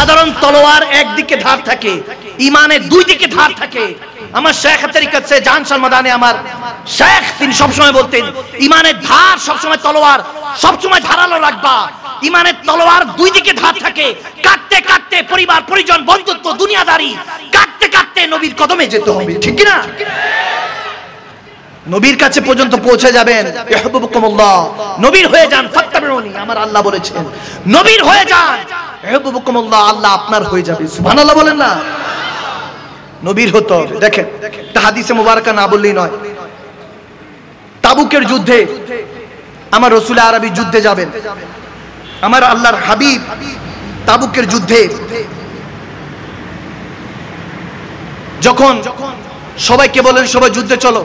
সাধারণ তলোয়ার একদিকে ধার থাকে, ইমানের দুই দিকে ধার থাকে। আমার শেখ তরিকত সে জান সালমাদানে আমার শেখ তিনি সবসময় বলতেন ইমানের ধার সবসময় তলোয়ার সবসময় ধারালো রাখবা। ইমানের তলোয়ার দুই দিকে ধার থাকে, কাটতে কাটতে পরিবার পরিজন বন্ধুত্ব দুনিয়াদারি কাটতে কাটতে নবীর কদমে যেতে হবে, ঠিক কি না? নবীর কাছে পর্যন্ত পৌঁছে যাবেন। ইহবুবুকুমুল্লাহ, নবীর হয়ে যান, ফাত্তাবিউনি, আমার আল্লাহ বলেছেন নবীর হয়ে যান। ইহবুবুকুমুল্লাহ, আল্লাহ আপনার হয়ে যাবে। সুবহানাল্লাহ বলেন না? নবীর হতে হবে। দেখেন একটা হাদিসে মুবারাকা না বললেই নয়। তাবুকের যুদ্ধে আমার রাসূল আরবি যুদ্ধে যাবেন, আমার আল্লাহর হাবিব তাবুকের যুদ্ধে যখন সবাইকে বলেন সবাই যুদ্ধে চলো,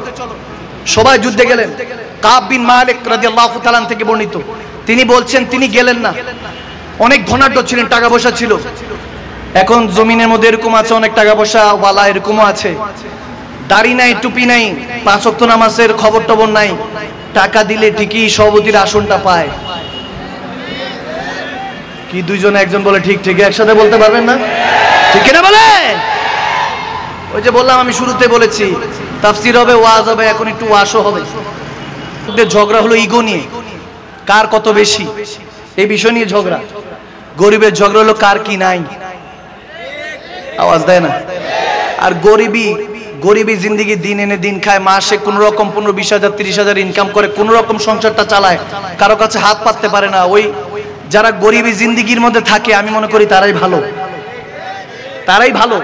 সবাই যুদ্ধে গেলেন। কাব বিন মালিক রাদিয়াল্লাহু তাআলা থেকে বর্ণিত, তিনি বলছেন তিনি গেলেন না। অনেক ধনাঢ্য ছিলেন, টাকা পয়সা ছিল। এখন জমিনের মধ্যে এরকম আছে অনেক টাকা পয়সা ওয়ালা, এরকমও আছে দাড়ি নাই, টুপি নাই, 5 ওয়াক্ত নামাজের খবর টবর নাই, টাকা দিলে ঠিকই সভাপতির আসনটা পায়। কি দুইজনে একজন বলে ঠিক ঠিক, একসাথে বলতে পারবেন না? ঠিক কিনা বলে? ওই যে বললাম, আমি শুরুতে বলেছি তাফসীর হবে, ওয়াজ হবে, এখন একটু ওয়াশও হবে। ঝগড়া হলো ইগো নিয়ে, কার কত বেশি, এই বিষয় নিয়ে ঝগড়া। গরিবের ঝগড়া হলো কার কি নাই, আওয়াজ দেয় না। আর গরিবী জিন্দেগি দিন এনে দিন খায়, মাসে কোন রকম 15-20 হাজার 30 হাজার ইনকাম করে কোন রকম সংসারটা চালায়, কারো কাছে হাত পাততে পারে না। ওই যারা গরিবী জিন্দেগির মধ্যে থাকে আমি মনে করি তারাই ভালো, তারাই ভালো।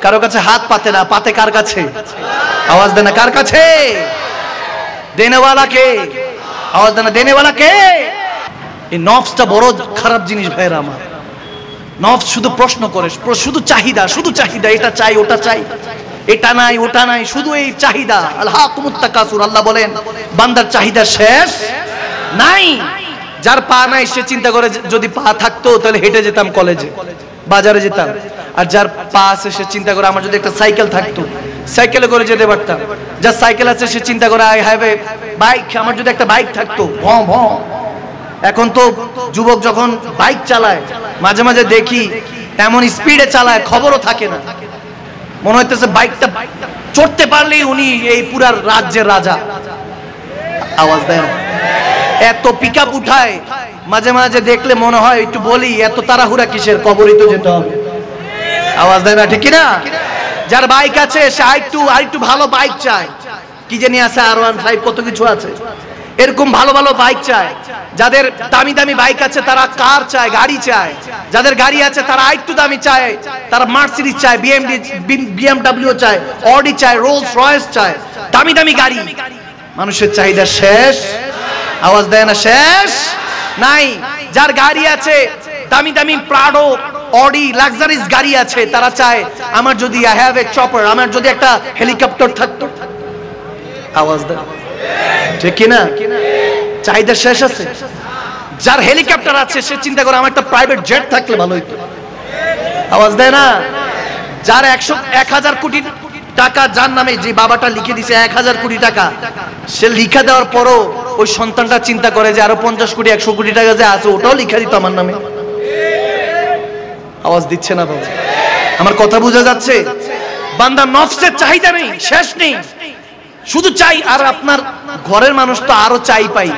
কারো কাছে হাত পাতে না, পাতে কার কাছে? আওয়াজ দেয় না, কার কাছে? দেনেওয়ালা কে? আওয়াজ দেয় না, দেনেওয়ালা কে? এই নফসটা বড় খারাপ জিনিস ভাইরা আমার। নফস শুধু প্রশ্ন করে, শুধু চাহিদা, শুধু চাহিদা, এটা চাই ওটা চাই, এটা নাই ওটা নাই, শুধু এই চাহিদা। আলহাকুমুত তাকাসুর, আল্লাহ বলেন বান্দার চাহিদা শেষ নাই। যার পা নাই সে চিন্তা করে যদি পা থাকতো তাহলে হেঁটে যেতাম কলেজে, বাজারে যেতাম। আর যার পা আছে সে চিন্তা করে আমার যদি একটা সাইকেল থাকতো সাইকেলে করে যেতে পারতাম। যার সাইকেল আছে সে চিন্তা করে আই হ্যাভ এ বাইক, আমার যদি একটা বাইক থাকতো। ভঁ ভঁ। এখন তো যুবক যখন বাইক চালায় মাঝে মাঝে দেখি এমন স্পিডে চালায় খবরও থাকে না, মনে হইতেছে বাইকটা চড়তে পারলেই উনি এই পুরা রাজ্যের রাজা। আওয়াজ দেয় না? এত পিকআপ উঠায়, মাঝে মাঝে দেখলে মনে হয় একটু বলি এত তাড়াহুড়া কিসের, কবরই তো যেতে হবে। আওয়াজ দেয় না? ঠিক কিনা? যার বাইক আছে সে আরেকটু ভালো বাইক চায়, কি জানি আছে R15 কত কিছু আছে, এরকম ভালো ভালো বাইক চায়। যাদের দামি দামি বাইক আছে তারা কার চায়, গাড়ি চায়। যাদের গাড়ি আছে তারা আরেকটু দামি চায়, তারা মার্সিডিজ চায়, BMW চায়, অডি চায়, রোলস রয়েস চায়, দামি দামি গাড়ি। মানুষের চাহিদা শেষ? আওয়াজ দেয় না? শেষ নাই। যার গাড়ি আছে দামি দামি প্রাডো, অডি, লাক্সারিজ গাড়ি আছে, তারা চায় আমার যদি আই হ্যাভ এ চপার, আমার যদি একটা হেলিকপ্টার থাকতো। আওয়াজ দেয়? ঠিক কিনা? চাহিদা শেষ আছে। যার হেলিকপ্টার আছে সে চিন্তা করে আমার একটা প্রাইভেট জেট থাকলে ভালো হইতো। আওয়াজ দেয় না? যার 1,000 কোটি টাকা যার নামে, যে বাবাটা লিখে দিছে 1,000 কোটি টাকা, সে লিখা দেওয়ার পরও ওই সন্তানটা চিন্তা করে যে আরো 50 কোটি 100 কোটি টাকা যে আছে ওটাও লিখা দিত আমার নামে। আওয়াজ দিচ্ছে না বাবা? আমার কথা বোঝা যাচ্ছে? বান্দা নফসের চাহিদা নেই, শেষ নেই, শুধু চাই। আর আপনার ঘরের মানুষ তো আরো চাই পাই,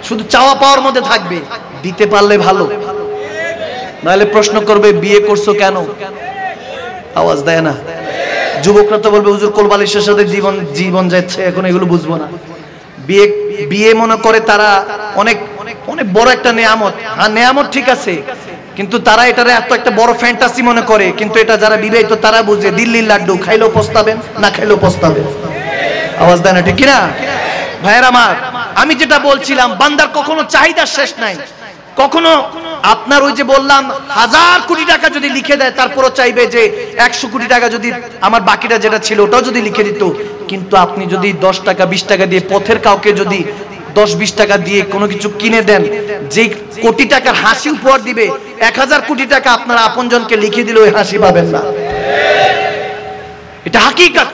শুধু চাওয়া পাওয়ার মধ্যে থাকবে। দিতে পারলে ভালো, নাহলে প্রশ্ন করবে বিয়ে করছো কেন? আওয়াজ দেয় না? যুবকরা তো বলবে হুজুর কোলবালিশের সাথে জীবন যাচ্ছে, এখন এগুলো বুঝবো না। বিয়ে মনে করে তারা অনেক অনেক বড় একটা নেয়ামত। আর নেয়ামত ঠিক আছে, কিন্তু তারা এটারে এত একটা বড় ফ্যান্টাসি মনে করে। কিন্তু এটা যারা বিবাহিত তারা বুঝে দিল্লির লাড্ডু, খাইলেও পস্তাবেন, না খাইলেও পস্তাবেন। আওয়াজ দেয় না? ঠিক কিনা ভাইয়ের আমার? আমি যেটা বলছিলাম, বান্দার কখনো চাহিদা শেষ নাই। কখনো আপনার ওই যে বললাম 1000 কোটি টাকা যদি লিখে দেয় তারপরও চাইবে যে 100 কোটি টাকা যদি আমার বাকিটা যেটা ছিল ওটাও যদি লিখে দিত। কিন্তু আপনি যদি 10 টাকা 20 টাকা দিয়ে পথের কাউকে যদি 10-20 টাকা দিয়ে কোনো কিছু কিনে দেন, যে কোটি টাকার হাসি উপহার দিবে, 1000 কোটি টাকা আপনার আপনজনকে লিখে দিলে ওই হাসি পাবেন না। এটা হাকিকত,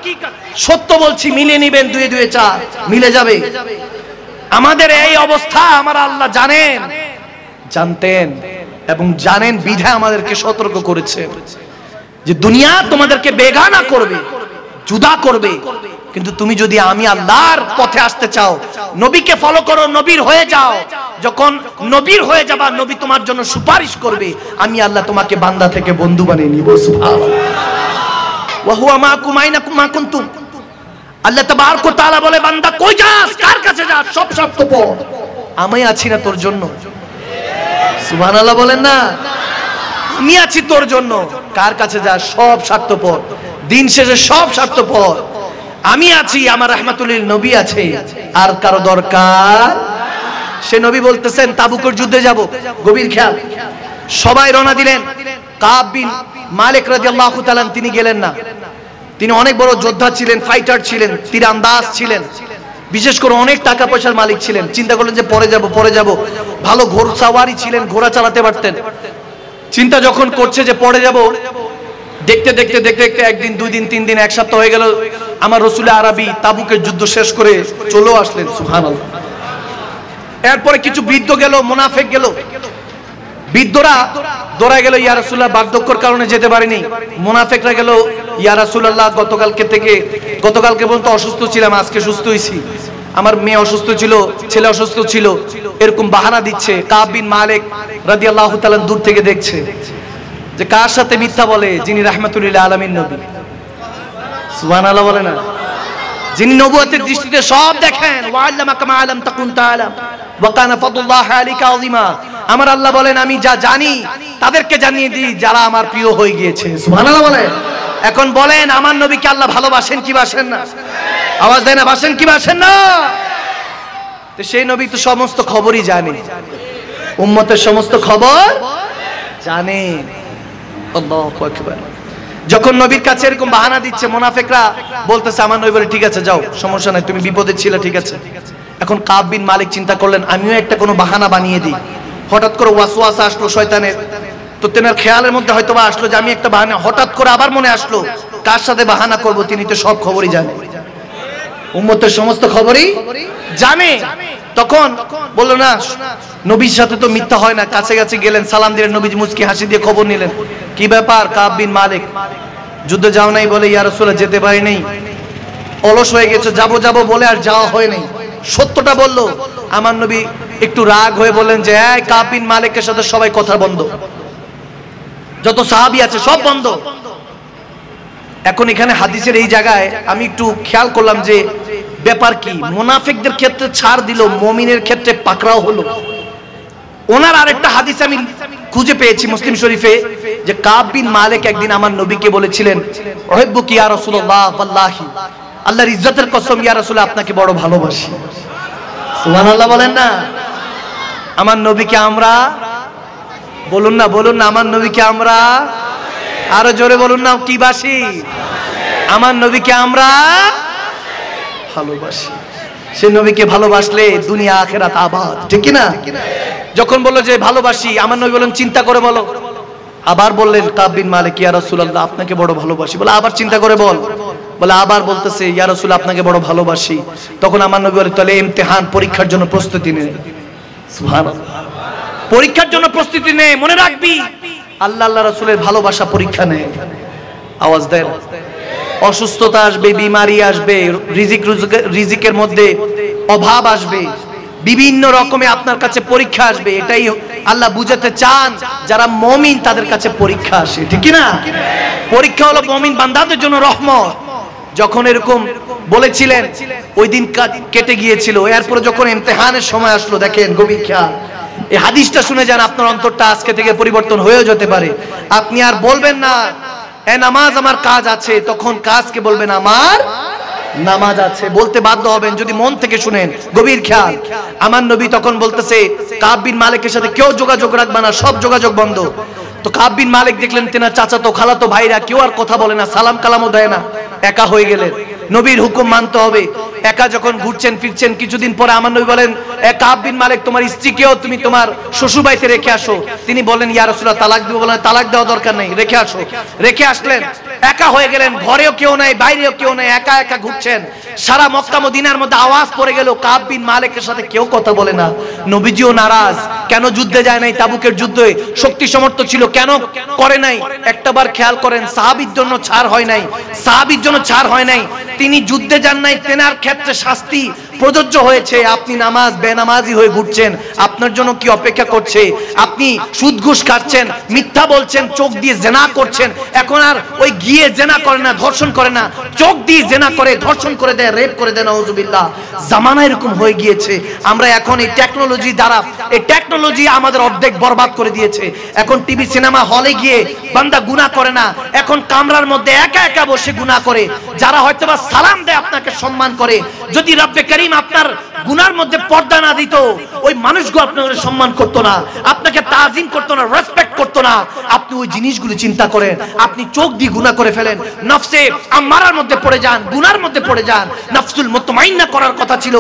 সত্য বলছি। মিলে নিবেন, 2 2 4 মিলে যাবে। আমাদের এই অবস্থা আমার আল্লাহ জানেন, জানতেন। এবং জানেন বিধায় আমাদেরকে সতর্ক করেছেন যে দুনিয়া তোমাদেরকে বেগানা করবে, জুদা করবে, কিন্তু তুমি যদি আমি আল্লাহর পথে আসতে চাও, নবীকে ফলো করো, নবীর হয়ে যাও। যখন নবীর হয়ে যাবা, নবী তোমার জন্য সুপারিশ করবে, আমি আল্লাহ তোমাকে বান্দা থেকে বন্ধু বানিয়ে নিব। সুবহানাল্লাহ। ওয়া হুয়া মাকুম আইনাকুম মা কুনতুম। আল্লাহ তাবারক ওয়া তাআলা বলে, বান্দা কই যাস, কার কাছে যাস, সব স্বার্থপর, আমি আছি না তোর জন্য? সুবহানাল্লাহ বলেন না? আমি আছি তোর জন্য। কার কাছে যাস, সব স্বার্থপর, দিন শেষে সব স্বার্থপর। আমি আছি, আমার রাহমাতুল লিল নবী আছে, আর কারো দরকার। সে নবী বলতেছেন তাবুকের যুদ্ধে যাব, গভীর খেয়াল। সবাই রওনা দিলেন। কাব বিন মালিক রাদিয়াল্লাহু তাআলা তিনি গেলেন না। তিনি অনেক বড় যোদ্ধা ছিলেন, ফাইটার ছিলেন, তীরন্দাজ ছিলেন, বিশেষ করে অনেক টাকা পয়সার মালিক ছিলেন। চিন্তা করলেন যে পরে যাব, ভালো ঘোড়সাওয়ারি ছিলেন, ঘোড়া চালাতে পারতেন। চিন্তা যখন করছে যে পরে যাব, দেখতে দেখতে দেখতে দেখতে একদিন, 2 দিন, 3 দিন, 1 সপ্তাহ হয়ে গেল। আমার রাসূল আরবী তাবুকের যুদ্ধ শেষ করে চলেও আসলেন। সুবহানাল্লাহ। এরপরে কিছু বৃদ্ধ গেল, মুনাফিক গেল, বৃদ্ধরা দৌড়ায় গেল, ইয়া রাসূলুল্লাহ বার্ধক্যের কারণে যেতে পারেনি। মুনাফিকরা গেল, ইয়া রাসূলুল্লাহ গতকালকে পর্যন্ত অসুস্থ ছিলাম, আজকে সুস্থ হইছি, আমার মেয়ে অসুস্থ ছিল, ছেলে অসুস্থ ছিল, এরকম বাহানা দিচ্ছে। কাব বিন মালিক রাদিয়াল্লাহু তাআলা দূর থেকে দেখছে যে কার সাথে মিথ্যা বলে, যিনি রাহমাতুল লিল আলামিন নবী। সুবহানাল্লাহ বলে না? যিনি নবুয়তের দৃষ্টিতে সব দেখেন। ওয়া আল্লামাকা মা লাম তাকুন তাআলাম ওয়া কানা ফাদলুল্লাহি আলাইকা আযীমা। আমার আল্লাহ বলেন, আমি যা জানি তাদেরকে জানিয়ে দিই যারা আমার প্রিয় হয়ে গিয়েছে। সুবহানাল্লাহ বলেন। এখন বলেন, আমার নবীকে আল্লাহ ভালোবাসেন কি বাসেন না? আওয়াজ দেন না, বাসেন কি বাসেন না? তো সেই নবী তো সমস্ত খবরই জানে, উম্মতের সমস্ত খবর জানেন। আল্লাহু আকবার। যখন নবীর কাছে এরকম বাহানা দিচ্ছে, মুনাফিকরা বলতেছে, আমার নবী বলে, ঠিক আছে যাও, সমস্যা নাই, তুমি বিপদে ছিলে, ঠিক আছে। এখন কাব বিন মালিক চিন্তা করলেন, আমিও একটা কোনো বাহানা বানিয়ে দিই। হঠাৎ করে ওয়াসওয়াসা আসলো শয়তানের, তো তেনার খেয়ালের মধ্যে হয়তো বা আসলো যে আমি একটা বাহানা, হঠাৎ করে আবার মনে আসলো কার সাথে বাহানা করব, তিনি তো সব খবরই জানেন, উম্মতের সমস্ত খবরই জানে। তখন বললো, না, নবীর সাথে তো মিথ্যা হয় না। কাছে কাছে গেলেন, সালাম দিলেন, নবীজি মুচকি হাসি দিয়ে খবর নিলেন, কি ব্যাপার কাব বিন মালিক, যুদ্ধে যাও নাই? বলে, ইয়া রাসূলুল্লাহ যেতে পারি নাই, অলস হয়ে গেছে, যাব বলে আর যাওয়া হয় নাই। সত্যটা বললো। আমার নবী একটু রাগ হয়ে বললেন যে, এই কাব বিন মালিকের সাথে সবাই কথা বন্ধ, যত সাহাবী আছে সব বন্ধ। এখন এখানে হাদিসের এই জায়গায় আমি একটু খেয়াল করলাম যে ব্যাপার কি, মুনাফিকদের ক্ষেত্রে ছাড় দিল, মুমিনের ক্ষেত্রে পাকড়াও হলো। ওনার আরেকটা হাদিস আমি খুঁজে পেয়েছি মুসলিম শরীফে, যে কাব বিন মালিক একদিন আমার নবীকে বলেছিলেন, উহিব্বুকা ইয়া রাসূলুল্লাহ, ওয়াল্লাহি, আল্লাহর ইজ্জতের কসম ইয়া রাসূলুল্লাহ, আপনাকে বড় ভালোবাসি। সুবহানাল্লাহ বলেন না? আমার নবীকে আমরা, বলুন না, আমার নবীকে আমরা, আরো জোরে বলুন না, কি বাসি? আমার নবীকে আমরা ভালোবাসি। সে নবীকে ভালোবাসলে দুনিয়া আখিরাত আবাদ, ঠিক কি না? যখন বললো যে ভালোবাসি, আমার নবী বলেন, চিন্তা করে বলো। আবার বললেন কাব বিন মালিক, ইয়া রাসূলুল্লাহ, আপনাকে বড় ভালোবাসি। বলে, আবার চিন্তা করে বল। বলে, আবার বলতেছে, ইয়া রাসূলুল্লাহ, আপনাকে বড় ভালোবাসি। তখন আমার নবী বলে, তাহলে ইমতিহান, পরীক্ষার জন্য প্রস্তুতি নে। সুবহানাল্লাহ। পরীক্ষার জন্য প্রস্তুতি নে, মনে রাখবি আল্লাহ রাসূলের ভালোবাসা পরীক্ষা নেয়। আওয়াজ দেন। অসুস্থতা আসবে, বিমারি আসবে, রিজিকের মধ্যে অভাব আসবে, বিভিন্ন রকমে আপনার কাছে পরীক্ষা আসবে। এটাই আল্লাহ বুঝাতে চান, যারা মুমিন তাদের কাছে পরীক্ষা আসে, ঠিক কি না? পরীক্ষা হলো মুমিন বান্দাদের জন্য রহমত। যখন এরকম বলেছিলেন, ওই দিন কেটে গিয়েছিল, এরপর যখন ইমতিহানের সময় আসলো, দেখেন গভীর খেয়াল, এই হাদিসটা শুনে যান, আপনার অন্তরটা আজকে থেকে পরিবর্তন হয়েও যেতে পারে। আপনি আর বলবেন না এ নামাজ আমার কাজ আছে, তখন কাজকে বলবেন আমার নামাজ আছে, বলতে বাধ্য হবেন যদি মন থেকে শুনেন। গভীর খেয়াল, আমার নবী তখন বলতেছে, কাব বিন মালিকের সাথে কেউ যোগাযোগ রাখবে না, সব যোগাযোগ বন্ধ। তো কাব বিন মালিক দেখলেন তেনার চাচাতো খালাতো ভাইরা কেউ আর কথা বলে না, সালাম কালামও দেয় না, একা হয়ে গেলেন। নবীর হুকুম মানতে হবে। একা যখন ঘুরছেন ফিরছেন, কিছুদিন পরে আমার নবী বলেন, কাব বিন মালিক তোমার স্ত্রীকেও তুমি তোমার শ্বশুর বাড়িতে রেখে আসো। তিনি বলেন, ইয়া রাসূলুল্লাহ তালাক দিব। বলেন, তালাক দেওয়া দরকার নেই, রেখে আসো। রেখে আসলেন, একা হয়ে গেলেন, ঘরেও কেউ নাই, বাইরেও কেউ নাই, একা একা ঘুরছেন। সারা মক্কা মদিনার মধ্যে আওয়াজ পড়ে গেল, কাব বিন মালিকের সাথে কেউ কথা বলে না। নবীজিও নারাজ, কেন যুদ্ধে যায় নাই? তাবুকের যুদ্ধে শক্তি সমর্থ ছিল, কেন করে নাই? একটাবার খেয়াল করেন, সাহাবীর জন্য ছাড় হয় নাই, সাহাবীর জন্য ছাড় হয় নাই। তিনি যুদ্ধে যান নাই, তেনার ক্ষেত্রে শাস্তি প্রযোজ্য হয়েছে। আপনি নামাজ বেনামাজি হয়ে ঘুরছেন, আপনার জন্য কি অপেক্ষা করছে? আপনি সুদ ঘুষ খাচ্ছেন, মিথ্যা বলছেন, চোখ দিয়ে জেনা করছেন। এখন আর ওই গিয়ে জেনা করে না, ধর্ষণ করে না, চোখ দিয়ে জেনা করে, ধর্ষণ করে দেয়, রেপ করে দেয়। নাউজুবিল্লাহ। জামানা এরকম হয়ে গিয়েছে। আমরা এখন এই টেকনোলজি দ্বারা, এই টেকনোলজি আমাদের অর্ধেক বরবাদ করে দিয়েছে। এখন টিভি সিনেমা হলে গিয়ে বান্দা গুনাহ করে না, এখন কামরার মধ্যে একা একা বসে গুনাহ করে। যারা হয়তোবা সালাম দেয়, আপনাকে সম্মান করে, যদি রব্বে করিম আপনার গুনার মধ্যে পর্দা না দিত, ওই মানুষগুলো আপনাকে সম্মান করতো না, আপনাকে তাজিম করতো না, রেসপেক্ট করতো না। আপনি ওই জিনিসগুলো চিন্তা করেন, আপনি চোখ দিয়ে গুনাহ করে ফেলেন, নফসে আম্মারার মধ্যে পড়ে যান, গুনার মধ্যে পড়ে যান। নফসুল মুতমাইন্না করার কথা ছিল,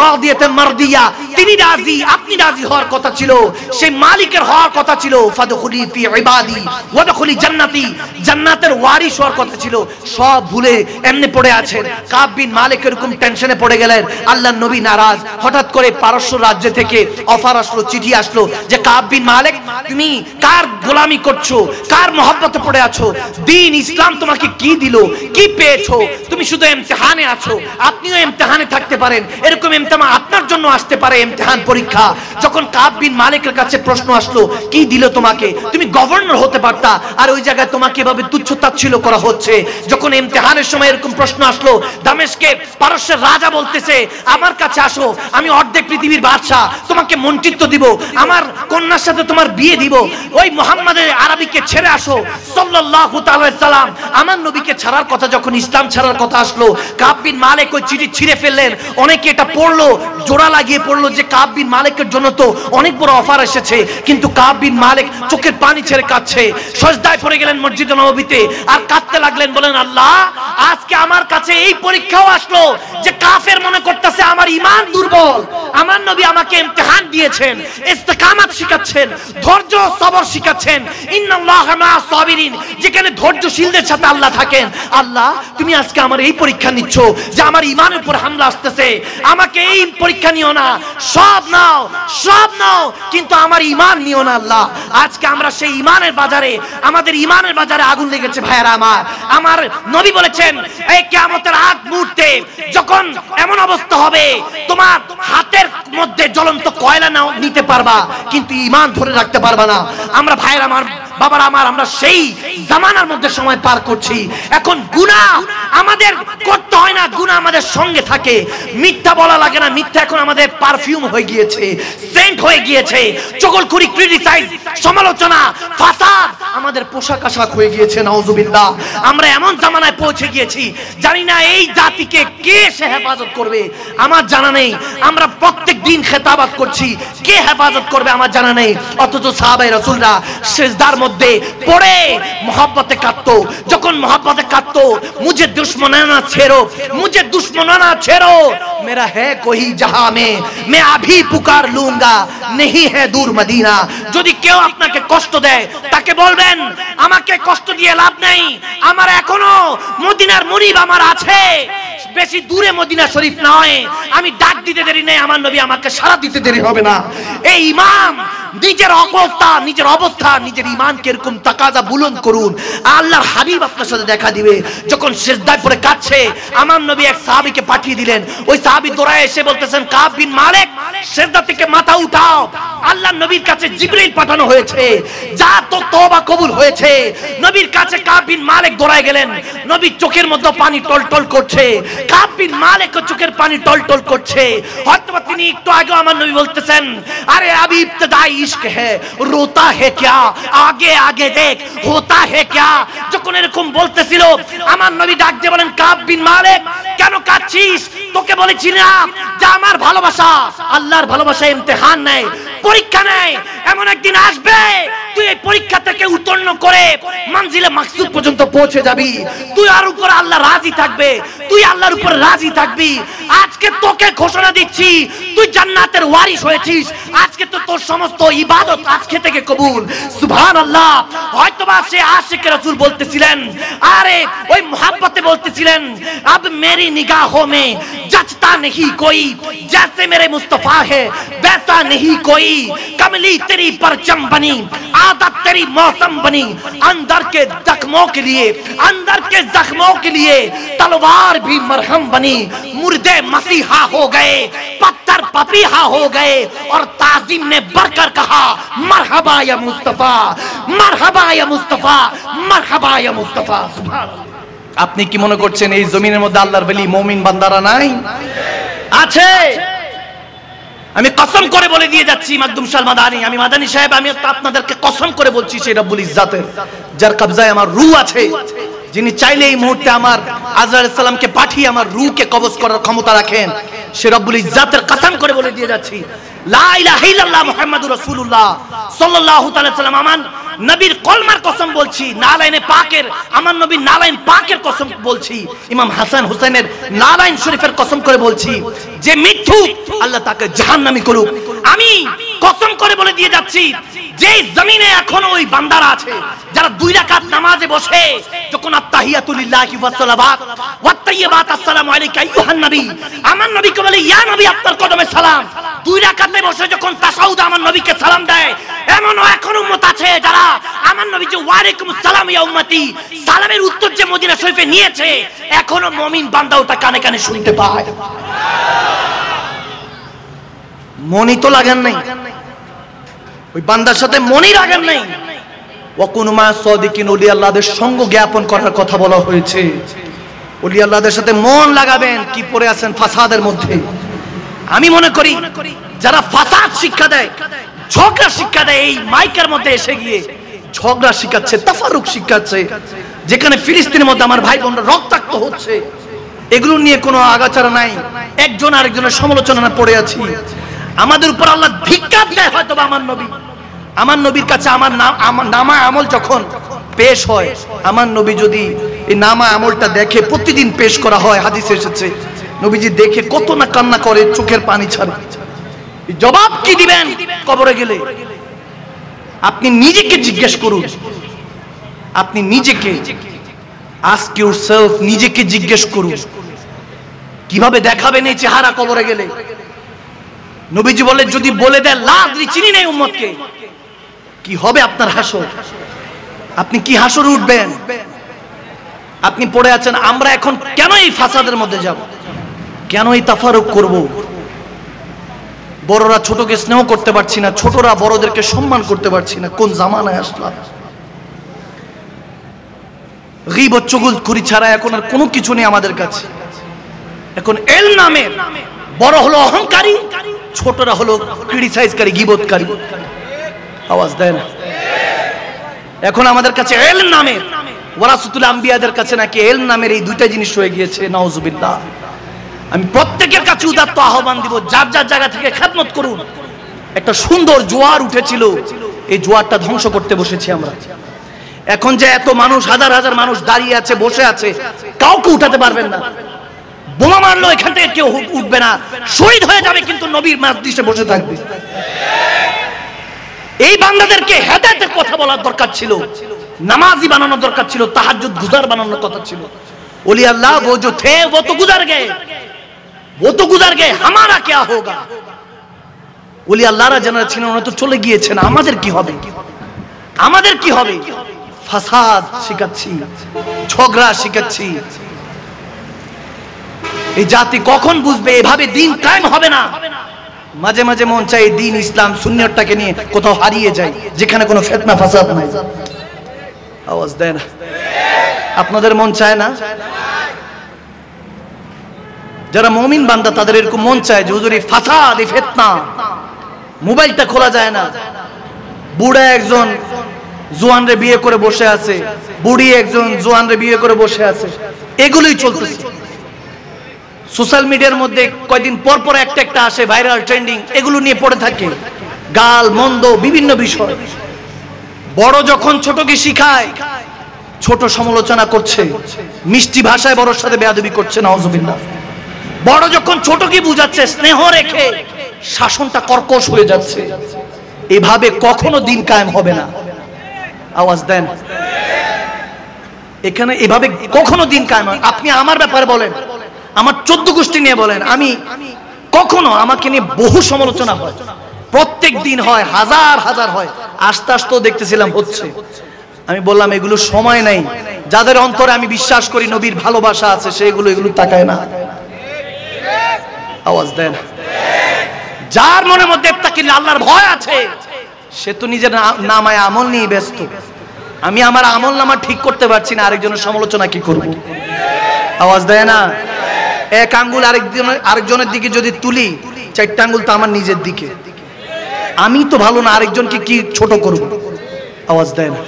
রাদিয়াতে মারদিয়া, তিনি রাজি, আপনি রাজি হওয়ার কথা ছিল, সেই মালিকের হওয়ার কথা ছিল। ফাদখুলি ফি ইবাদি ওয়াদখুলি জান্নাতি, জান্নাতের ওয়ারিস হওয়ার কথা ছিল। সব ভুলে এমনি পড়ে আছেন। কাব বিন মালিক এরকম টেনশনে পড়ে গেলেন, আল্লাহর নবী নারাজ। হঠাৎ করে পারস্য রাজ্য থেকে অফার আসলো, চিঠি আসলো যে কাব বিন মালিক, তুমি কার গোলামি করছো, কার মহব্বতে পড়ে আছো? দ্বীন ইসলাম তোমাকে কি দিল, কি পেয়েছো? তুমি শুধু ইমতিহানে আছো, আপনিও ইমতিহানে থাকতে পারেন। এরকম ইমতিহান আপনার জন্য আসতে পারে, ইমতিহান পরীক্ষা। যখন কাব বিন মালিকের কাছে প্রশ্ন আসলো, কি দিল তোমাকে? তুমি গভর্নর হতে পারতা, আর ওই জায়গায় তোমাকে এভাবে তুচ্ছ-তাচ্ছিল্য করা হচ্ছে। যখন ইমতিহানের সময় এরকম প্রশ্ন আসলো, দামেস্কে পারস্যের রাজা বলতেছে, আমার কাছে আসো, আমি অর্ধেক পৃথিবীর বাদশা, তোমাকে মন্ত্রিত্ব দিব, আমার কন্যার সাথে তোমার বিয়ে দিব, ওই মুহাম্মাদের আরবিকে ছেড়ে আসো সাল্লাল্লাহু তাআলা সাল্লাম। আমার নবীকে ছাড়ার কথা যখন, ইসলাম ছাড়ার কথা আসলো, কাব বিন মালিক ওই চিঠি ছিঁড়ে ফেললেন। অনেকে এটা পড়লো, জোড়া লাগিয়ে পড়লো যে কাব বিন মালিকের জন্য তো অনেক বড় অফার এসেছে, কিন্তু কাব বিন মালিক চোখের পানি ছেড়ে কাঁদছে, সজদায় পড়ে গেলেন মসজিদে নববীতে, আর কাঁদতে লাগলেন। বলেন, আল্লাহ, আজকে আমার কাছে এই পরীক্ষাও আসলো যে কাফের মনে করতেছে আমার ঈমান দুর্বল। আমার নবী আমাকে ইমতিহান দিয়েছেন, ইস্তেকামাত শিখাচ্ছেন, ধৈর্য সবর শিখাচ্ছেন। ইন্নাল্লাহা মা'আস সাবিরিন, যেখানে ধৈর্যশীলদের সাথে আল্লাহ থাকেন। আল্লাহ, তুমি আজকে আমার এই পরীক্ষা নিচ্ছ যে আমার ঈমানের উপর হামলা আসতেছে, আমাকে এই পরীক্ষা নিও না, সব নাও, সব নাও, কিন্তু আমার ঈমান নিও না। আল্লাহ, আজকে আমরা সেই ঈমানের বাজারে, আমাদের ঈমানের বাজারে আগুন লেগেছে। ভাইরা আমার, আমার নবী বলেছেন, এই কিয়ামতের আগ মুহূর্তে যখন এমন অবস্থা হবে, তোমার হাতের মধ্যে জ্বলন্ত কয়লা নাও নিতে পারবা, কিন্তু ঈমান ধরে রাখতে পারবা না। আমরা ভাইরা আমার, বাবার আমার, আমরা সেই জামানার মধ্যে সময় পার করছি। এখন গুনাহ আমাদের করতে হয় না, গুনাহ আমাদের সঙ্গে থাকে। মিথ্যা বলা লাগে না, মিথ্যা এখন আমাদের পারফিউম হয়ে গিয়েছে, সেন্ট হয়ে গিয়েছে। চগলখড়ি, ক্রিটিসাইজ, সমালোচনা, ফাসাদ আমাদের পোশাক আশাক হয়ে গিয়েছে। নাউজুবিল্লাহ। আমরা এমন জামানায় পৌঁছে গিয়েছি, জানি না এই জাতিকে কে সে হেফাজত করবে, আমার জানা নেই। আমরা প্রত্যেক দিন খেতাবাত করছি, কে হেফাজত করবে আমার জানা নেই। অথচ সাহাবায়ে রাসূলরা সিজদার মধ্যে পড়ে মোহব্বতে কাঁদতো। যখন মোহব্বতে কাঁদতো, মুঝে দুশ্মনানা ছেড়ো, মুঝে দুশ্মনানা ছেড়ো, मेरा है कोई जहां में मैं अभी पुकार लूंगा, नहीं है दूर मदीना। যদি কেউ আপনাকে কষ্ট দেয়, তাকে বলবেন, আমাকে কষ্ট দিয়ে লাভ নেই, আমার এখনো মদিনার মুনিব আমার আছে, বেশি দূরে মদিনা শরীফ নয়, আমি ডাক দিতে দেরি নেই, আমার নবী আমাকে সাড়া দিতে দেরি হবে না। এই ইমাম নিজের অবস্থা, নিজের ঈমানকে এরকম তাকাজা বুলন্দ করুন, আল্লাহর হাবিব আপনার সাথে দেখা দিবে। যখন সিজদায় পড়ে কাঁদছে, আমার নবী এক সাহাবীকে পাঠিয়ে দিলেন। ওই সাহাবী দৌড়ায় এসে বলতেছেন, কাব বিন মালিক, সিজদা থেকে মাথা উঠাও, আল্লাহর নবীর কাছে জিবরিল পাঠানো হয়েছে, যা তো তওবা কবুল হয়েছে। নবীর কাছে কাব বিন মালিক দৌড়ায় গেলেন। নবীর চোখের মধ্যে পানি টলটল করছে, কাব বিন মালিক চোখের পানি টলটল করছে। হয়তো তিনি একটু আগে আমার নবী বলতেছেন, আরে আবি ইবতিদাই ইশক है, रोता है क्या, आगे आगे देख, होता है क्या। যখন এরকম বলতেছিল, আমার নবী ডাক দিয়ে বলেন, কাব বিন মালিক, কেন কাঁদছিস? তোকে বলেছি না যে আমার ভালোবাসা, আল্লাহর ভালোবাসা ইমতিহান নাই, পরীক্ষা নেয়, এমন একদিন আসবে তুই এই পরীক্ষা থেকে উত্তীর্ণ করে মঞ্জিলে মাকসুদ পর্যন্ত পৌঁছে যাবি। তুই আর উপর আল্লাহ রাজি থাকবে, তুই আল্লাহর উপর রাজি থাকবি। আজকে তোকে ঘোষণা দিচ্ছি তুই জান্নাতের ওয়ারিস হয়েছিস। আজকে তো তোর সমস্ত ইবাদত আজকে থেকে কবুল। সুবহানাল্লাহ। হয়তোবা সে আশিক রাসূল বলতেছিলেন, আরে ওই মোহাব্বতে বলতেছিলেন, अब मेरी निगाहों में जचता नहीं कोई, जैसे मेरे मुस्तफा है वैसा नहीं कोई। कमली तेरी परचम बनी, आदत तेरी मौसम बनी, अंदर के जख्मों के लिए, अंदर के जख्मों के लिए तलवार भी मरहम बनी। मुर्दे मसीहा हो गए, पत्थर पपीहा हो गए, और ताजिम ने बढ़कर कहा मरहबा या मुस्तफा, मरहबा या मुस्तफा, मरहबा या मुस्तफा। सुभान। আপনি কি মনে করছেন এই জমিনের মধ্যে আল্লাহর ওলি মুমিন বান্দারা নাই? আছে। আমি কসম করে বলে দিয়ে যাচ্ছি মাকদুম শাহ মাদানী, আমি মাদানী সাহেব, আমি আপনাদেরকে কসম করে বলছি সেই রব্বুল ইজ্জাতের যার কবজায় আমার রূহ আছে, যিনি চাইলে এই মুহূর্তে আমার আজরাইল আলাইহিস সালামকে পাঠিয়ে আমার রূহকে কবজ করার ক্ষমতা রাখেন, সে রব্বুল ইজ্জাতের কসম করে বলে দিয়ে যাচ্ছি লা ইলাহা ইল্লাল্লাহ মুহাম্মাদুর রাসূলুল্লাহ সাল্লাল্লাহু তাআলা সাল্লাম। আমার নবীর কলমার কসম বলছি, নালাইনে পাকের, আমার নবীর নালাইন পাকের কসম বলছি, ইমাম হাসান হুসাইনের নালাইন শরীফের কসম করে বলছি, যে মিথ্যুক আল্লাহ তাকে জাহান্নামী করুক। আমি কসম করে বলে দিয়ে যাচ্ছি যে জমিনে এখনো ওই বান্দারা আছে যারা 2 রাকাত নামাজে বসে যখন আত্তাহিয়াতু লিল্লাহি ওয়াস সালাওয়াত ওয়াত তাইয়্যিবাত আসসালামু আলাইকা আইয়ুহান নবী, আমার নবীকে বলে ইয়া নবী আপনার কদমে সালাম। 2 রাকাতে বসে যখন তাশাহুদ আমার নবীকে সালাম দেয়, এমন এখন উম্মত আছে যারা আমার নবী যে ওয়া আলাইকুমুস সালাম ইয়া উম্মতি সালামের উত্তর যে মদিনা শরীফে নিয়েছে, এখনো মুমিন বান্দা ওটা কানে কানে শুনতে পায়। মনি তো লাগেন নাই, ওই বান্দার সাথে মনি লাগেন নাই। ওয়াকুনু মা সাদিকিন, ওলি আল্লাহদের সঙ্গ জ্ঞাপন করার কথা বলা হয়েছে। ওলি আল্লাহদের সাথে মন লাগাবেন। কি পড়ে আছেন ফাসাদের মধ্যে। আমি মনে করি যারা ফাসাদ শিক্ষা দেয়, ঝগড়া শিক্ষা দেয়, এই মাইকের মধ্যে এসে গিয়ে ঝগড়া শিখাচ্ছে, তাফারুক শিখাচ্ছে, যেখানে ফিলিস্তিনের মধ্যে আমার ভাই বোনরা রক্তাক্ত হচ্ছে, এগুলো নিয়ে কোনো আগাছাড়া নাই, একজন আরেকজনের সমালোচনা পড়ে আছি। আমাদের উপর আল্লাহ ভিক্ষা দেয় হয়তো আমার নবীর কাছে আমার নামা আমল যখন পেশ হয়, আমার নবী যদি এই নামা আমলটা দেখে, প্রতিদিন পেশ করা হয়, হাদিসে এসেছে নবীজি দেখে কত না কান্না করে, চোখের পানি ছাড়ে। জবাব কি দিবেন কবরে গেলে? আপনি নিজেকে জিজ্ঞেস করুন, আপনি নিজেকে আস্ক ইউরসেলফ, নিজেকে জিজ্ঞেস করুন কিভাবে দেখাবেন এই চেহারা কবরে গেলে। নবীজি বলে যদি বলে দেন লা আদরি, চিনি নাই উম্মতকে, কি হবে আপনার হাসর? আপনি কি হাসর উঠবেন? আপনি পড়ে আছেন আমরা এখন কেন এই ফাসাদের মধ্যে যাব, কেন এই তাফারুক করব? বড়রা ছোটকে স্নেহ করতে পারছি না, ছোটরা বড়দেরকে সম্মান করতে পারছি না। কোন জামানায় আসলাম? গীবত চুগলখুরি ছাড়া এখন আর কোনো কিছু নেই আমাদের কাছে। এখন এল নামে বড় হলো অহংকারী, ছোটরা হলো ক্রিটিসাইজকারী, গীবতকারী। আওয়াজ দেয় না? এখন আমাদের কাছে এল নামে, ওয়ারাসাতুল আম্বিয়াদের কাছে নাকি এল নামের এই 2টা জিনিস হয়ে গিয়েছে। নাউজুবিল্লাহ। আমি প্রত্যেকের কাছে উদাত্ত আহ্বান দিব, যার যার জায়গা থেকে খেদমত করুন। একটা সুন্দর জোয়ার উঠেছিল, এই জোয়ারটা ধ্বংস করতে বসেছি আমরা। এখন যে এত মানুষ, হাজার হাজার মানুষ দাঁড়িয়ে আছে, বসে আছে, কাউকে উঠাতে পারবেন না। বোমা মারলো এখান থেকে কেউ উঠবে না, শহীদ হয়ে যাবে, কিন্তু নবীর মাজলিসে বসে থাকবে। এই বান্দাদেরকে হেদায়েতের কথা বলার দরকার ছিল, নামাজি বানানোর দরকার ছিল, তাহাজ্জুদ গুজার বানানোর কথা ছিল। ওলি আল্লাহ वो जो थे वो तो गुजर गए, वो तो गुजर गए, हमारा क्या होगा? ওলি আল্লাহরা যারা ছিলেন ওরা তো চলে গিয়েছেন, আমাদের কি হবে? আমাদের কি হবে? ফাসাদ শিখাচ্ছি, ঝগড়া শিখাচ্ছি। এই জাতি কখন বুঝবে এভাবে দিন কায়েম হবে না? মাঝে মাঝে মন চাই দিন ইসলাম সুন্নাতটাকে নিয়ে কোথাও হারিয়ে যায়, যেখানে কোনো ফিতনা ফাসাদ নাই। আওয়াজ দেন। আপনাদের মন চায় না? যারা মুমিন বান্দা তাদের এরকম মন চায় যে হুজুর এই ফাসাদ, এই ফিতনা, মোবাইলটা খোলা যায় না, বুড়া একজন জোয়ানরে বিয়ে করে বসে আছে, বুড়ি একজন জোয়ানরে বিয়ে করে বসে আছে, এগুলোই চলতেছে। সোশ্যাল মিডিয়ার মধ্যে কয়েকদিন পর পর একটা একটা আসে ভাইরাল ট্রেন্ডিং, এগুলো নিয়ে পড়ে থাকে। গাল মন্দ বিভিন্ন বিষয়। বড় যখন ছোটকে শিখায়, ছোট সমালোচনা করছে, মিষ্টি ভাষায় বড়র সাথে বেয়াদবি করছে, নাউজুবিল্লাহ। বড় যখন ছোটকে বুঝাচ্ছে স্নেহ রেখে, শাসনটা কর্কশ হয়ে যাচ্ছে। এভাবে কখনো দিন কায়েম হবে না। আওয়াজ দেন। এখানে এভাবে কখনো দিন কায়েম হয়। আপনি আমার ব্যাপারে বলেন, আমার 14 গোষ্ঠী নিয়ে বলেন, আমি কখনো, আমাকে নিয়ে বহু সমালোচনা হয়, প্রত্যেক দিন হয়, হাজার হাজার হয়। আস্তে আস্তেও দেখতেছিলাম হচ্ছে। আমি বললাম এগুলো সময় নাই। যাদের অন্তরে আমি বিশ্বাস করি নবীর ভালোবাসা আছে, সেগুলো এগুলো তাকায় না। আওয়াজ দেন। যার মনের মধ্যে আল্লাহর ভয় আছে, সে তো নিজের নামায় আমল নিয়ে ব্যস্ত। আমি আমার আমল নামা ঠিক করতে পারছি না, আরেকজনের সমালোচনা কি করব? আওয়াজ দেয় না। এক আঙ্গুল আরেকজনের দিকে যদি তুলি, 4টা আঙ্গুল তো আমার নিজের দিকে। আমি তো ভালো না, আরেকজনকে কি ছোট করব? আওয়াজ দেয় না।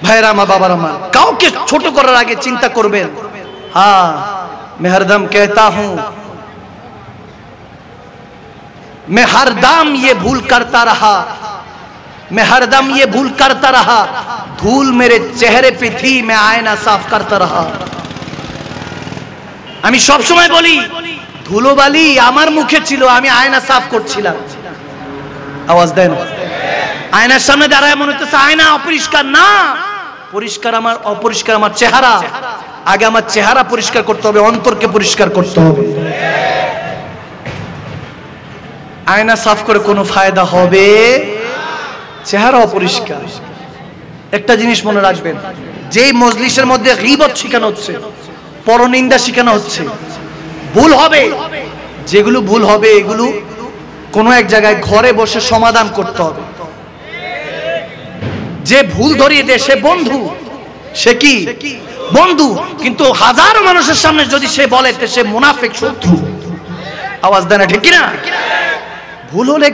ভাইরা আমার, বাবার আমার, কাউকে ছোট করার আগে চিন্তা করবেন। হ্যাঁ, मैं हरदम कहता हूं, मैं हरदम ये भूल करता रहा, मैं हरदम ये भूल करता रहा, धूल मेरे चेहरे पे थी, मैं आईना साफ करता रहा। আমি সব সময় বলি, ধুলোবালি আমার মুখে ছিল, আমি আয়না সাফ করছিলাম। আওয়াজ দেন। আয়নার সামনে দাঁড়ায় মনে হচ্ছে আয়না অপরিষ্কার, না, পরিষ্কার আমার, অপরিষ্কার আমার চেহারা। আগে আমার চেহারা পরিষ্কার করতে হবে, অন্তরকে পরিষ্কার করতে হবে। আয়না সাফ করে কোনো ফায়দা হবে? চেহারা অপরিষ্কার। একটা জিনিস মনে রাখবেন, যেই মজলিসের মধ্যে গীবত শিখানো হচ্ছে, পরনিন্দা শিখানো হচ্ছে, ভুল হবে। যেগুলো ভুল হবে এগুলো কোনো এক জায়গায় ঘরে বসে সমাধান করতে হবে। যে ভুল ধরিয়ে দেয় সে বন্ধু, সে কি বন্ধু, কিন্তু হাজারো মানুষের সামনে যদি সে বলে সে মুনাফিক, শত্রু। আওয়াজ দেয় না, ঠিক কিনা? ভুল হলে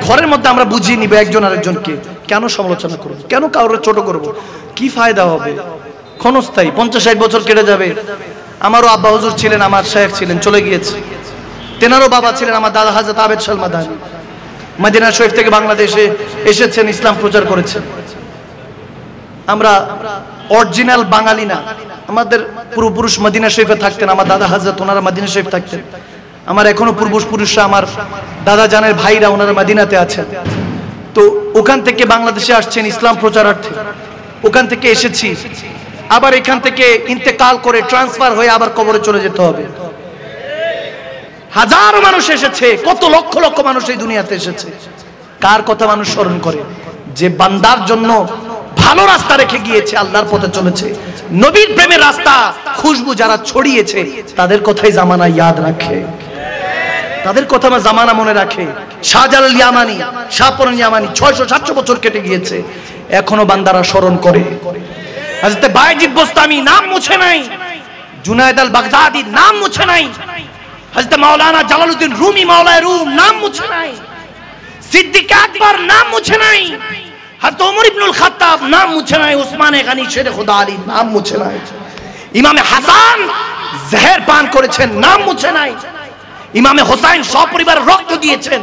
ঘরের মধ্যে আমরা বুঝিয়ে নিব একজন আরেকজনকে। কেন সমালোচনা করব? কেন কাউকে ছোট করব? কি ফায়দা হবে? ক্ষণস্থায়ী, 50-60 বছর কেটে যাবে। আমারও আব্বা হুজুর ছিলেন, আমার শেখ ছিলেন, চলে গিয়েছে। তেনারও বাবা ছিলেন আমার দাদা হযরত আবেদ সালমাদানি, মদিনা শরীফ থেকে বাংলাদেশে এসেছেন, ইসলাম প্রচার করেছেন। আমরা অরিজিনাল বাঙালি না, আমাদের পূর্বপুরুষ মদিনা শরীফে থাকতেন। আমার দাদা হযরত, ওনারা মদিনা শরীফ থাকতেন। আমার এখনো পূর্বপুরুষরা, আমার দাদা জানের ভাইরা, ওনারা মদিনাতে আছেন। তো ওখান থেকে বাংলাদেশে আসছেন ইসলাম প্রচারার্থে। ওখান থেকে এসেছি, আবার এখান থেকে ইন্তেকাল করে ট্রান্সফার হয়ে আবার কবরে চলে যেতে হবে। হাজারো মানুষ এসেছে, কত লক্ষ লক্ষ মানুষ এই দুনিয়াতে এসেছে। কার কথা মানুষ স্মরণ করে? যে বান্দার জন্য ভালো রাস্তা রেখে গিয়েছে, আল্লাহর পথে চলেছে, নবীর প্রেমের রাস্তা খুশবু যারা ছড়িয়েছে, তাদের কথাই জামানা ইয়াদ রাখে, তাদের কথা আমার জামানা মনে রাখে। শাহজালাল ইয়ামানি, শাহপরান ইয়ামানি, 600-700 বছর কেটে গিয়েছে, এখনো বান্দারা স্মরণ করে। হযরত বাইজিদ বোস্তামি নাম মুছে নাই, জুনায়েদ আল বাগদাদি নাম মুছে নাই, Hazrat Maulana Jalaluddin Rumi, মাওলায়ে room নাম মুছে নাই, সিদ্দিক আকবর নাম মুছে নাই, হযরত ওমর ইবনুল খাত্তাব নাম মুছে নাই, উসমানে গনি শেরে খুদা আলী নাম মুছে নাই, ইমামে হাসান জহর পান করেছেন নাম মুছে নাই, ইমামে হোসেন সপরিবার রক্ত দিয়েছেন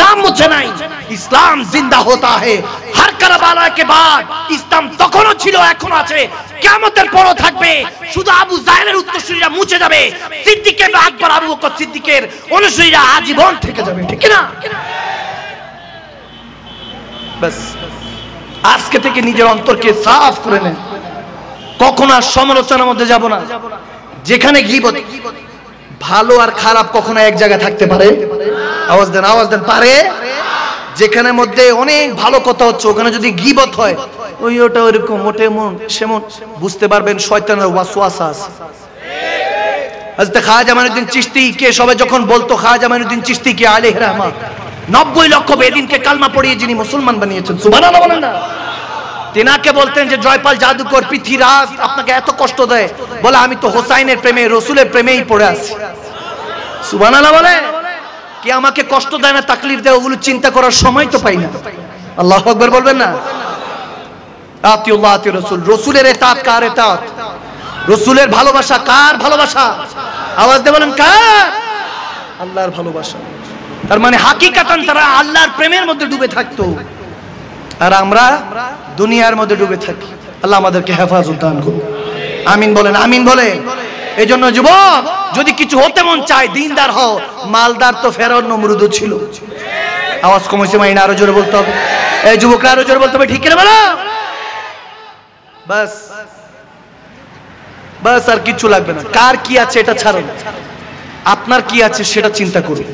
নাম মুছে নাই। ইসলাম জিন্দা होता है हर কারবালা के बाद। ইসলাম তখনও ছিল, এখনো আছে, কিয়ামতের পরও থাকবে। শুধু আবু জাহেলের উত্তরসূরিরা মুছে যাবে, সিদ্দিক আকবর, আবু বকর সিদ্দিকের অনুসারীরা আজীবন থেকে যাবে, ঠিক না? বাস আজকে থেকে নিজের অন্তরকে সাফ করে নেন, কখনো আর সমালোচনার মধ্যে যাব না। যেখানে গীবত, ভালো আর খারাপ কখনো এক জায়গায় থাকতে পারে? আওয়াজ দেন, আওয়াজ দেন, পারে? যেখানে মধ্যে অনেক ভালো কথা হচ্ছে, ওখানে যদি গীবত হয়, ওই ওটা ওইরকম, ওটা এমন সেমন, বুঝতে পারবেন শয়তানের ওয়াসওয়াসা আছে। হযরত খাজা মাইনুদ্দিন চিশতি কে সবাই যখন বলতো, খাজা মাইনুদ্দিন চিশতি কে আলাইহির রহমাত, 90 লক্ষ বেদিনকে কালমা পড়িয়ে যিনি মুসলমান বানিয়েছেন, সুবহানাল্লাহ বলেন না? তেনাকে বলতেন যে জয়পাল জাদুকর পৃথ্বীরাজ আপনাকে এত কষ্ট দেয়, বলে আমি তো হোসাইনের প্রেমে, রসুলের প্রেমেই পড়ে আছি। সুবহানাল্লাহ বলে, কি আমাকে কষ্ট দেয় না, তাকলিফ দেয়, ওগুলো চিন্তা করার সময় তো পাই না। আল্লাহু আকবার বলবেন না? আতিউল্লাহ আতি রাসূল, রসুলের ইতাআত কার ইতাআত? রসুলের ভালোবাসা কার ভালোবাসা? আওয়াজ দিয়ে বলেন কার? আল্লাহর ভালোবাসা। তার মানে হাকিকাতান তারা আল্লাহর প্রেমের মধ্যে ডুবে থাকতো, আর আমরা দুনিয়ার মধ্যে ডুবে থাকি। আল্লাহ আমাদেরকে হেফাজত দান করুন, আমিন বলেন, আমিন বলে। এই জন্য যুবক, যদি কিছু হতে মন চায় দিনদার হও। মালদার তো ফেরাউন নমরুদ ছিল। আওয়াজ কমেছে মাইনা, আরো জোরে বলতে হবে। এই যুবকরা আরো জোরে বলতে হবে, ঠিক কিনা বলো? বাস বাস, আর কিছু লাগবে না। কার কি আছে এটা ছাড়ুন, আপনার কি আছে সেটা চিন্তা করুন।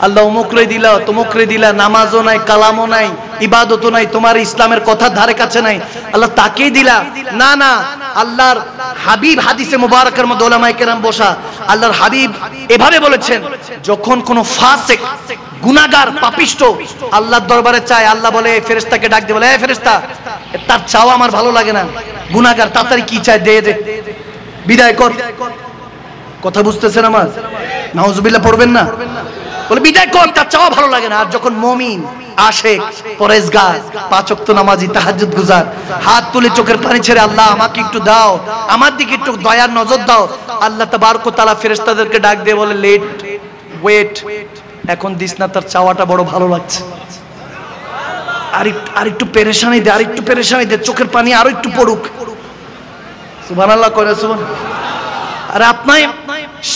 আল্লাহ অমুকরে দিলা, তমুকরে দিলা, নামাজও নাই, কালামও নাই, ইবাদতও নাই, তোমার ইসলামের কথার ধারে কাছে নাই, আল্লাহ তাকেই দিলা। না না, আল্লাহর হাবিব হাদিসে মুবারাকের মধ্যে উলামায়ে কেরাম বসা, আল্লাহর হাবিব এভাবে বলেছেন, যখন কোন ফাসিক, গুনাহগার, পাপিষ্ট আল্লাহর দরবারে চায়, আল্লাহ বলে ফেরেশতাকে ডাক দিয়ে বলে, এ ফেরেশতা, তার চাওয়া আমার ভালো লাগে না, গুনাহগার, তাড়াতাড়ি কি চায় দে দে, বিদায় কর। কথা বুঝতেছেন আমার? নাউজুবিল্লাহ পড়বেন না, বলে বিদায় কর, তার চাওয়া ভালো লাগে না। আর যখন মুমিন, আশিক, পরেজগার, পাঁচ ওয়াক্ত নামাজি, তাহাজ্জুদ গুজার, হাত তুলে চোখের পানি ছেড়ে, আল্লাহ আমাকে একটু দাও, আমার দিকে একটু দয়ার নজর দাও, আল্লাহ তাবারক ওয়া তাআলা ফেরেশতাদেরকে ডাক দিয়ে বলে, লেট, ওয়েট, এখন দিস না, তার চাওয়াটা বড় ভালো লাগছে, আর একটু পেরেশানি দে, আর একটু পেরেশানি দে, চোখের পানি আরো একটু পড়ুক। সুবহানাল্লাহ করে সুবহান। আর আপনি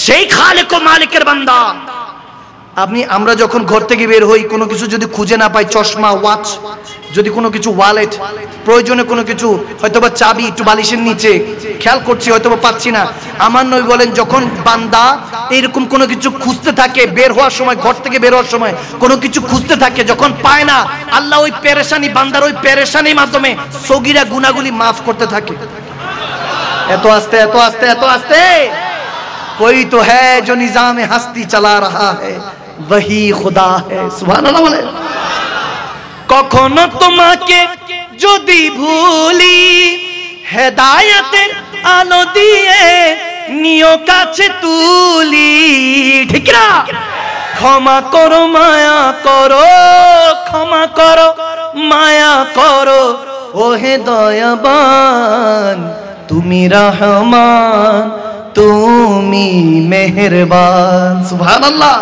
সেই খালিক ও মালিকের বান্দা, আমরা যখন ঘর থেকে বের হই, কোনো কিছু যদি খুঁজে না পাই, চশমা, ওয়াচ, যদি কোনো কিছু, ওয়ালেট, প্রয়োজনে কোনো কিছু, হয়তোবা চাবি একটু বালিশের নিচে, খেয়াল করছি হয়তোবা পাচ্ছি না, আমার নবী বলেন, যখন বান্দা এরকম কোনো কিছু খুঁজতে থাকে, বের হওয়ার সময়, ঘর থেকে বের হওয়ার সময় কোনো কিছু খুঁজতে থাকে, যখন পায় না, আল্লাহ ওই পেরেশানি, বান্দার ওই পেরেশানির মাধ্যমে সগীরা গুনাহগুলি মাফ করতে থাকে। এত আস্তে, এত আস্তে, এত আস্তে। कोई तो है जो निजाम हस्ती चला रहा है, वही खुदा है। सुबहानाल्लाह বলে। কখনো তোমাকে যদি ভুলি, হেদায়েতের আলো দিয়ে নিও কাছে তুলি, ঠিক না? ক্ষমা করো, মায়া করো, ক্ষমা করো, মায়া করো, ওহে দয়াবান, তুমি রহমান, তুমি মেহেরবান। সুবহানাল্লাহ।